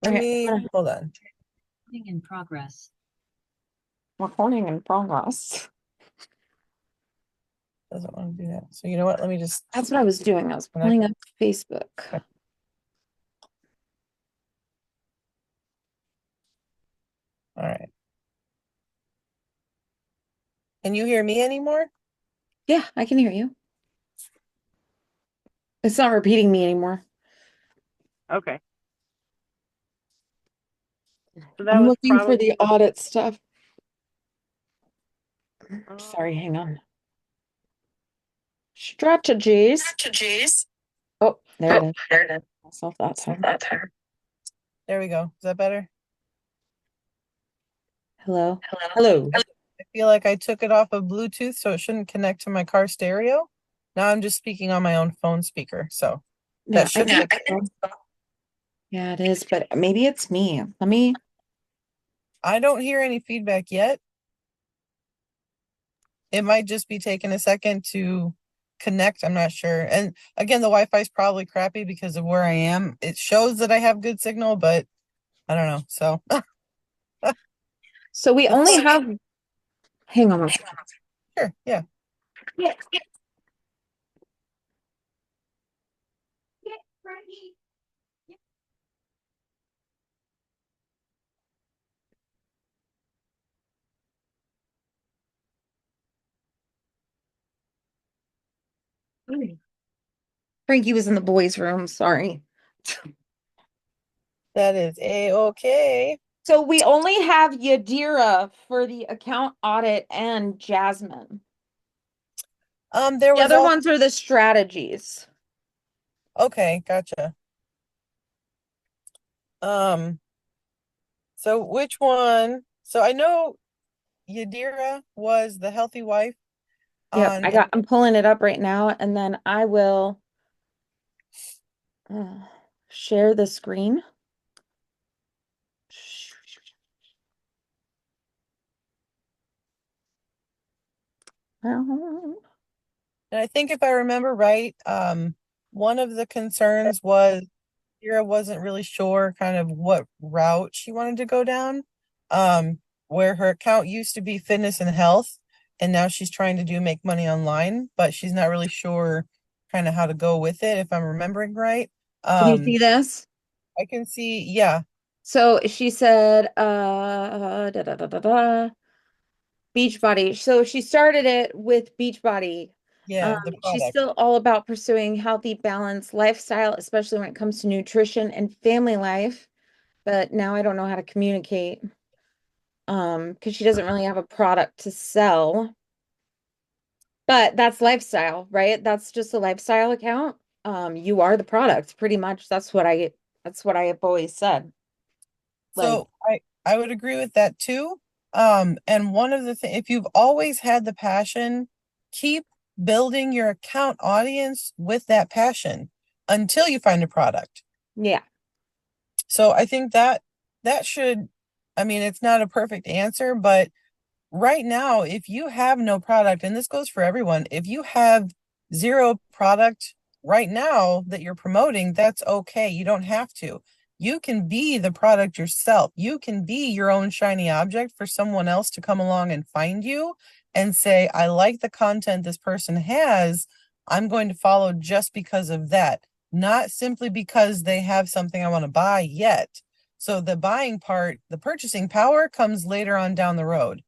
Let Okay, me hold on. recording in progress. Recording in progress. Doesn't want to do that. So you know what? Let me just That's what I was doing. I was connect. pulling up Facebook. All right. Can you hear me anymore? Yeah, I can hear you. It's not repeating me anymore. Okay. So that I'm was looking for probably the audit stuff. Sorry, um, hang on. Strategies. strategies. Oh, there it Oh, is. there it is. Myself that So time. that's her. There we go. Is that better? Hello. Hello. Hello. I feel like I took it off of Bluetooth, so it shouldn't connect to my car stereo. Now I'm just speaking on my own phone speaker. So that Yeah, I should think fix it. so. Yeah, it is, but maybe it's me. Let me. I don't hear any feedback yet. It might just be taking a second to connect. I'm not sure. And again, the Wi-Fi is probably crappy because of where I am. It shows that I have good signal, but I don't know. So So we the only phone, have. Hang on one second. sure, yeah. Frankie was in the boys' room. Sorry. That is a-okay. So we only have Yadira for the account audit and Jasmine. There The was other all ones are the strategies. okay, gotcha. Um, so which one? So I know Yadira was the healthy wife Yep, on I'm pulling it up right now and then I will uh, share the screen. and I think if I remember right, one of the concerns was Kira wasn't really sure kind of what route she wanted to go down. Where her account used to be fitness and health, and now she's trying to do make money online, but she's not really sure kind of how to go with it, if I'm remembering right. Can you see this? I can see, yeah, So she said, Beachbody. So she started it with Beachbody. yeah, the She's product. still all about pursuing healthy, balanced lifestyle, especially when it comes to nutrition and family life. But now I don't know how to communicate because she doesn't really have a product to sell. But that's lifestyle, right? That's just a lifestyle account. You are the product, pretty much. That's what I have always said. Like, So I would agree with that too. And one of the things, if you've always had the passion, keep building your account audience with that passion until you find a product. yeah, So I think that that should, I mean, it's not a perfect answer, but right now, if you have no product, and this goes for everyone, if you have zero product right now that you're promoting, that's okay. You don't have to. You can be the product yourself. You can be your own shiny object for someone else to come along and find you and say, I like the content this person has. I'm going to follow just because of that, not simply because they have something I want to buy yet. So the buying part, the purchasing power comes later on down the road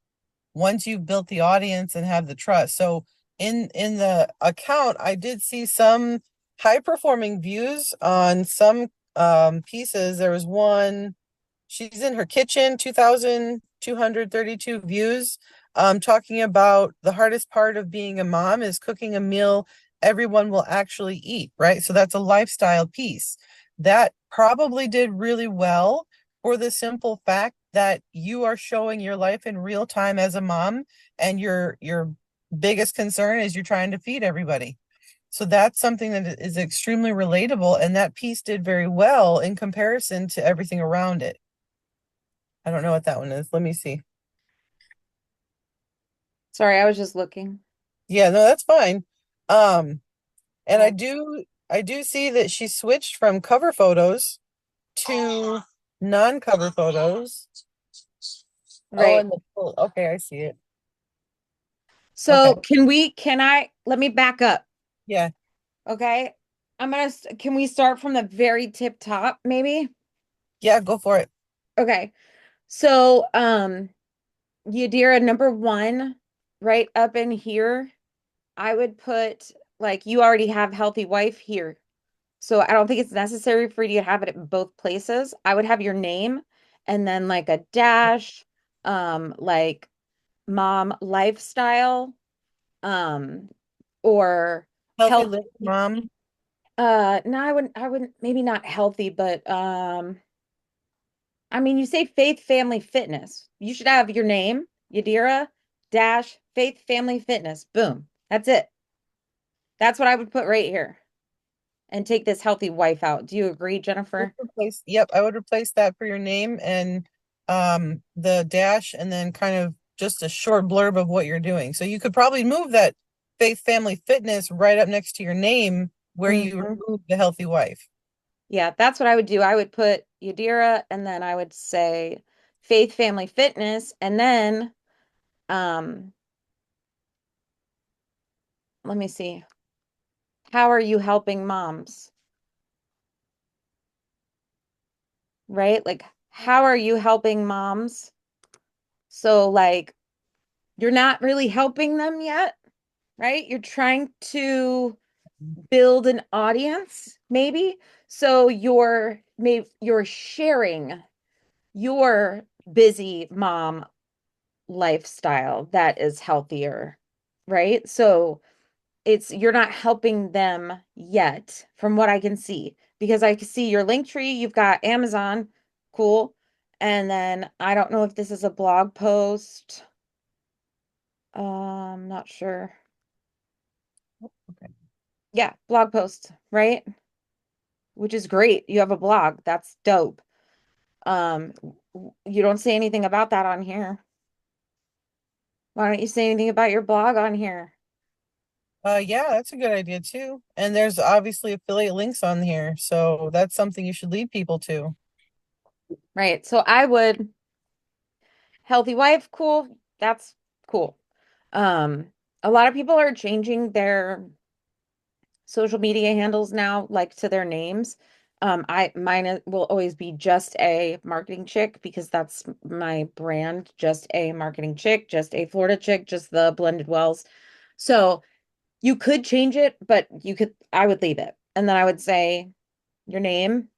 once you've built the audience and have the trust. So in the account, I did see some high performing views on some pieces. There was one, she's in her kitchen, 2,232 views, talking about the hardest part of being a mom is cooking a meal everyone will actually eat, right? So that's a lifestyle piece. That probably did really well for the simple fact that you are showing your life in real time as a mom, and your biggest concern is you're trying to feed everybody. So that's something that is extremely relatable, and that piece did very well in comparison to everything around it. I don't know what that one is. Let me see. sorry, I was just looking. Yeah, no, that's fine. Um, and Oh, I do see that she switched from cover photos to Non-cover photos. Oh, Right. and okay, I see it. So Okay. let me back up. Yeah. Okay. Can we start from the very tip top, maybe? Yeah, go for it. Okay. So, Yadira, number one, right up in here, I would put like you already have healthy wife here. So I don't think it's necessary for you to have it in both places. I would have your name and then like a dash, like mom lifestyle, um, or Healthy health. living mom. No, I wouldn't, maybe not healthy, but I mean, you say faith, family, fitness. You should have your name, Yadira dash faith, family, fitness. Boom. That's it. That's what I would put right here and take this healthy wife out. Do you agree, Jennifer? Yep, I would replace that for your name and the dash and then kind of just a short blurb of what you're doing. So you could probably move that faith, family, fitness right up next to your name where you Mhm. remove the healthy wife. Yeah, that's what I would do. I would put Yadira and then I would say faith, family, fitness. And then, um, let me see. How are you helping moms? Right? Like, how are you helping moms? So, like, you're not really helping them yet, right? You're trying to build an audience, maybe. So you're sharing your busy mom lifestyle that is healthier, right? So it's you're not helping them yet from what I can see because I can see your link tree, you've got Amazon, cool. And then I don't know if this is a blog post. Not sure. Okay. Yeah, blog post, right? Which is great. You have a blog. That's dope. You don't say anything about that on here. Why don't you say anything about your blog on here? Yeah, that's a good idea too. And there's obviously affiliate links on here, so that's something you should lead people to. Right. So I would healthy wife, cool. That's cool. Um, a lot of people are changing their social media handles now, like to their names. Will always be just a marketing chick because that's my brand, just a marketing chick, just a Florida chick, just the blended wells. So you could change it, but I would leave it. And then I would say your name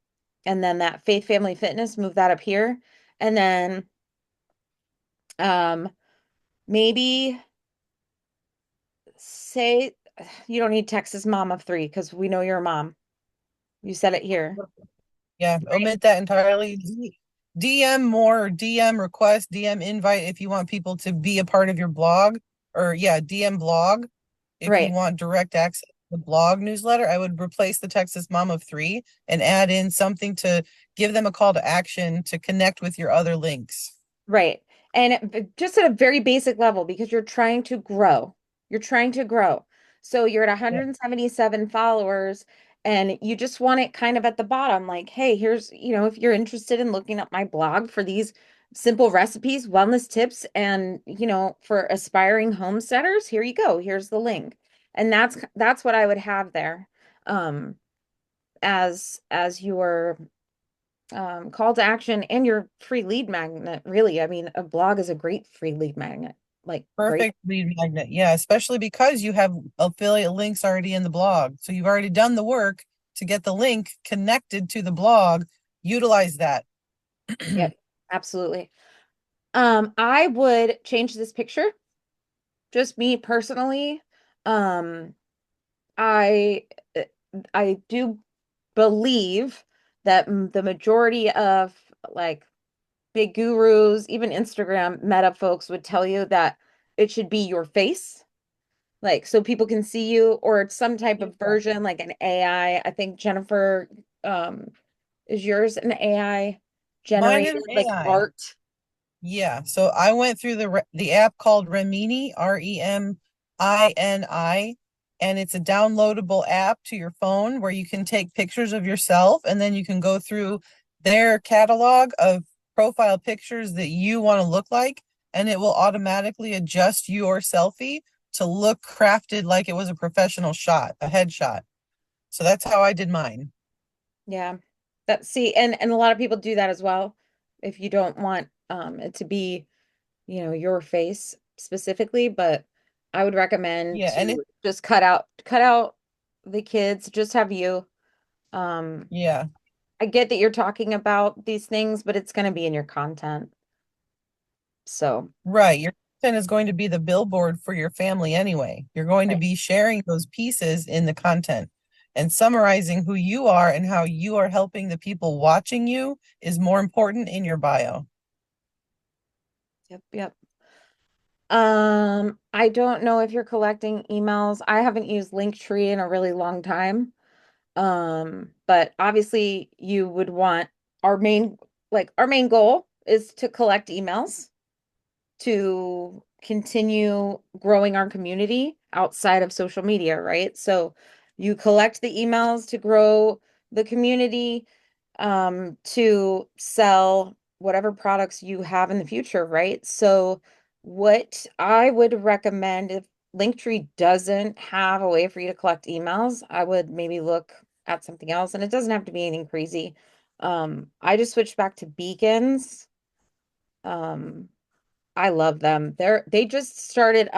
and then that faith, family, fitness, move that up here. And then um maybe say you don't need Texas mom of three because we know you're a mom. You said it here. Yeah, Right. omit that entirely. DM more, DM request, DM invite if you want people to be a part of your blog, or yeah, DM blog if you Right. want direct access to the blog newsletter. I would replace the Texas Mom of Three and add in something to give them a call to action to connect with your other links. Right. Just at a very basic level, because you're trying to grow. You're trying to grow. So you're at Yeah, 177 followers and you just want it kind of at the bottom, like, hey, here's, if you're interested in looking up my blog for these simple recipes, wellness tips, and, for aspiring homesteaders, here you go. Here's the link. And that's what I would have there. Um, as your call to action and your free lead magnet, really. I mean, a blog is a great free lead magnet, like great. perfect lead magnet. Yeah, especially because you have affiliate links already in the blog. So you've already done the work to get the link connected to the blog. Utilize that. Yep, absolutely. I would change this picture, just me personally. Um, I uh, I do believe that the majority of like big gurus, even Instagram meta folks would tell you that it should be your face. Like so people can see you or it's some type of Yeah. version like an AI. I think Jennifer, is yours an AI Mine is generated like AI. art? Yeah, so I went through the app called Remini, Remini, and it's a downloadable app to your phone where you can take pictures of yourself and then you can go through their catalog of profile pictures that you want to look like, and it will automatically adjust your selfie to look crafted like it was a professional shot, a headshot. So that's how I did mine. Yeah. That see, and a lot of people do that as well. If you don't want it to be, your face specifically, but I would recommend Yeah, and it to just cut out the kids, just have you. Um, yeah, I get that you're talking about these things, but it's going to be in your content. So, right. Your content is going to be the billboard for your family anyway. You're going to right. be sharing those pieces in the content and summarizing who you are and how you are helping the people watching you is more important in your bio. Yep, yep. I don't know if you're collecting emails. I haven't used Linktree in a really long time. But obviously you would want our main our main goal is to collect emails to continue growing our community outside of social media, right? So you collect the emails to grow the community, to sell whatever products you have in the future, right? So what I would recommend if Linktree doesn't have a way for you to collect emails, I would maybe look at something else, and it doesn't have to be anything crazy. I just switched back to beacons. Um, I love them. They just started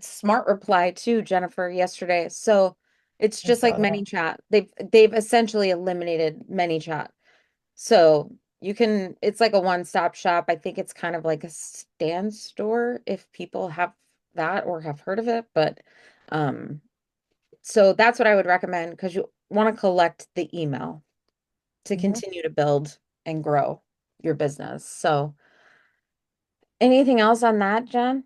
Smart Reply too, Jennifer, yesterday. So it's I just like saw that. ManyChat. They've essentially eliminated ManyChat. So it's like a one-stop shop. I think it's kind of like a stand store if people have that or have heard of it. But um, so that's what I would recommend because you want to collect the email to Mhm. continue to build and grow your business. So anything else on that, Jen?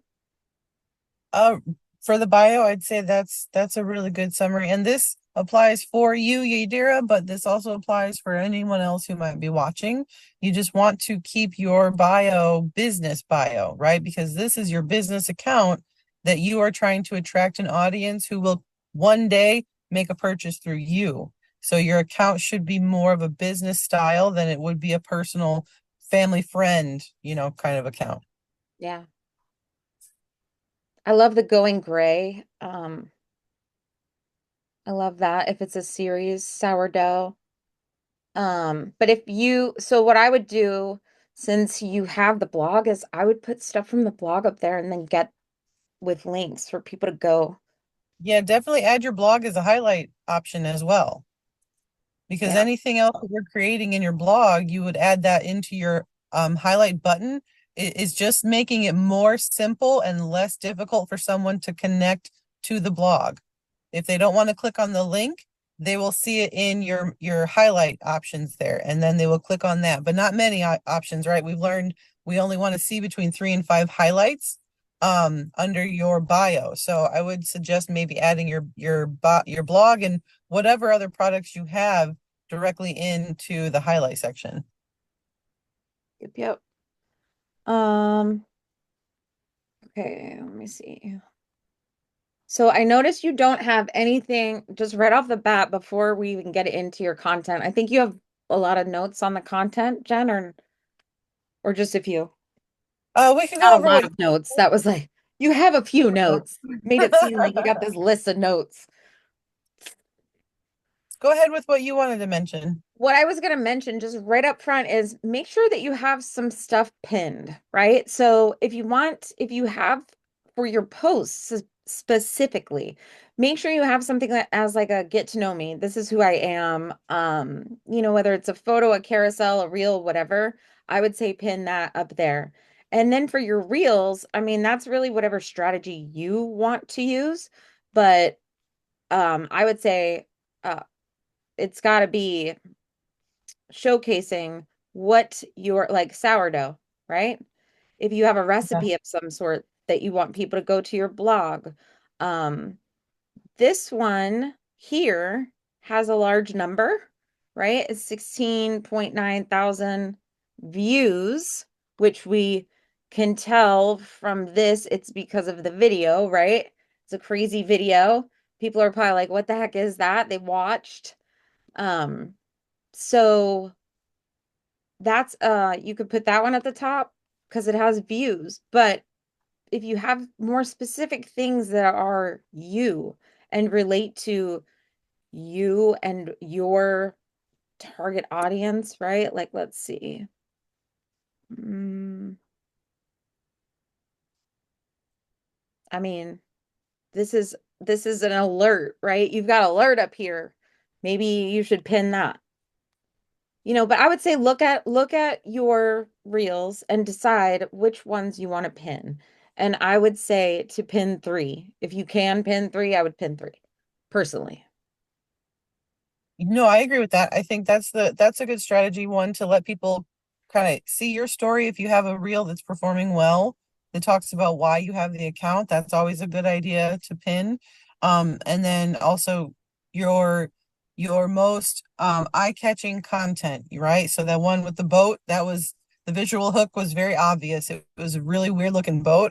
Uh, for the bio, I'd say that's a really good summary. And this applies for you, Yadira, but this also applies for anyone else who might be watching. You just want to keep your bio business bio, right? Because this is your business account that you are trying to attract an audience who will one day make a purchase through you. So your account should be more of a business style than it would be a personal family friend, kind of account. Yeah. I love the going gray. I love that if it's a series, sourdough. But so what I would do since you have the blog is I would put stuff from the blog up there and then get with links for people to go. Yeah, definitely add your blog as a highlight option as well. Because Yeah. anything else that you're creating in your blog, you would add that into your highlight button. It is just making it more simple and less difficult for someone to connect to the blog. If they don't want to click on the link, they will see it in your highlight options there, and then they will click on that. But not many options, right? We've learned we only want to see between 3 and 5 highlights under your bio. So I would suggest maybe adding your blog and whatever other products you have directly into the highlight section. Yep, yep. Um, okay, let me see. So I noticed you don't have anything just right off the bat before we even get into your content. I think you have a lot of notes on the content, Jen, or just a few. We can go Not a over lot what of notes. That was like, you have a few notes. Made it seem like you got this list of notes. go ahead with what you wanted to mention. What I was going to mention just right up front is make sure that you have some stuff pinned, right? So if you have for your posts specifically, make sure you have something that as like a get to know me. This is who I am. Whether it's a photo, a carousel, a reel, whatever, I would say pin that up there. And then for your reels, I mean, that's really whatever strategy you want to use. But I would say it's got to be showcasing what you're like sourdough, right? If you have a Yeah. recipe of some sort that you want people to go to your blog, um, this one here has a large number, right? It's 16.9 thousand views, which we can tell from this it's because of the video, right? It's a crazy video. People are probably like, what the heck is that? They watched. Um, So that's you could put that one at the top because it has views. But if you have more specific things that are you and relate to you and your target audience, right? Like, let's see. Mm, I mean, this is an alert, right? You've got alert up here. Maybe you should pin that. But I would say look at your reels and decide which ones you want to pin. And I would say to pin three. If you can pin three, I would pin three, personally. No, I agree with that. I think that's a good strategy one to let people kind of see your story. If you have a reel that's performing well that talks about why you have the account, that's always a good idea to pin. And then also your your most eye-catching content, right? So that one with the boat, that was the visual hook was very obvious. It was a really weird looking boat.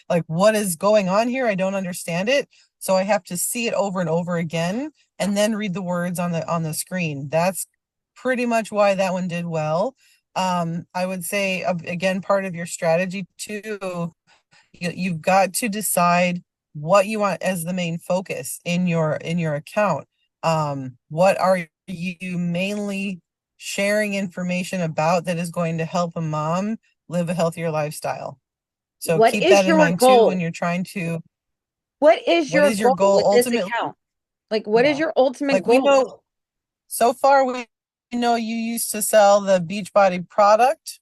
Like, what is going on here? I don't understand it. So I have to see it over and over again and then read the words on the screen. That's pretty much why that one did well. I would say again, part of your strategy too, you've got to decide what you want as the main focus in your account. What are you mainly sharing information about that is going to help a mom live a healthier lifestyle? So What keep is that in your mind too when goal? you're trying to, What is what your is your goal goal with this ultimately? account? Like, what is Yeah. your ultimate Like we goal? know so far, we know you used to sell the Beachbody product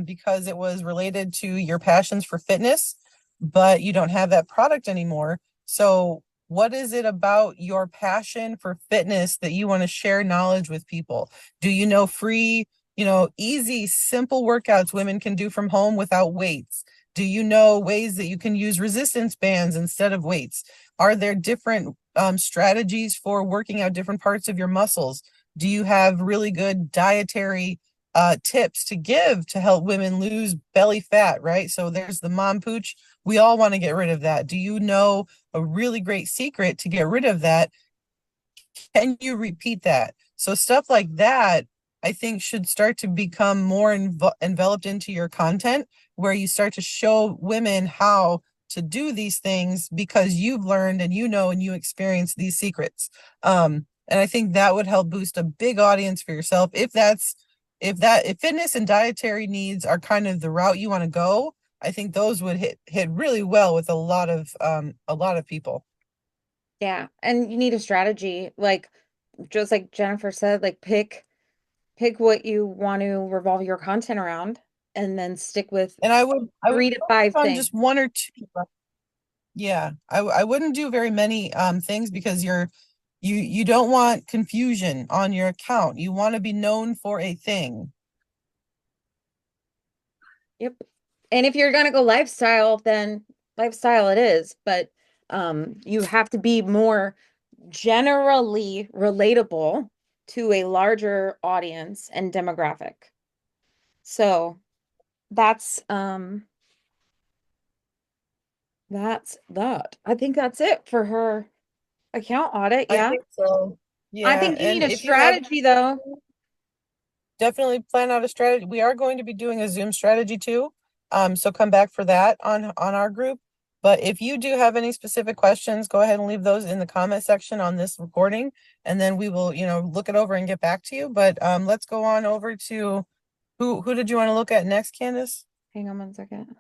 because it was related to your passions for fitness, but you don't have that product anymore. So, what is it about your passion for fitness that you want to share knowledge with people? Do you know free, easy, simple workouts women can do from home without weights? Do you know ways that you can use resistance bands instead of weights? Are there different strategies for working out different parts of your muscles? Do you have really good dietary tips to give to help women lose belly fat, right? So there's the mom pooch. We all want to get rid of that. Do you know a really great secret to get rid of that? Can you repeat that? So stuff like that, I think, should start to become more enveloped into your content, where you start to show women how to do these things because you've learned and and you experience these secrets. And I think that would help boost a big audience for yourself. If fitness and dietary needs are kind of the route you want to go, I think those would hit really well with a lot of people. Yeah, and you need a strategy, like just like Jennifer said, like pick what you want to revolve your content around and then stick with And I would three to focus five on things. just one or two. Yeah, I wouldn't do very many things because you don't want confusion on your account. You want to be known for a thing. Yep. And if you're gonna go lifestyle, then lifestyle it is, but you have to be more generally relatable to a larger audience and demographic. So that's that. I think that's it for her account audit. I Yeah. think so. I Yeah, think you need and a if you have strategy though. definitely plan out a strategy. We are going to be doing a Zoom strategy too. So come back for that on our group. But if you do have any specific questions, go ahead and leave those in the comment section on this recording, and then we will, look it over and get back to you. But let's go on over to who did you want to look at next, Candace? Hang on one second.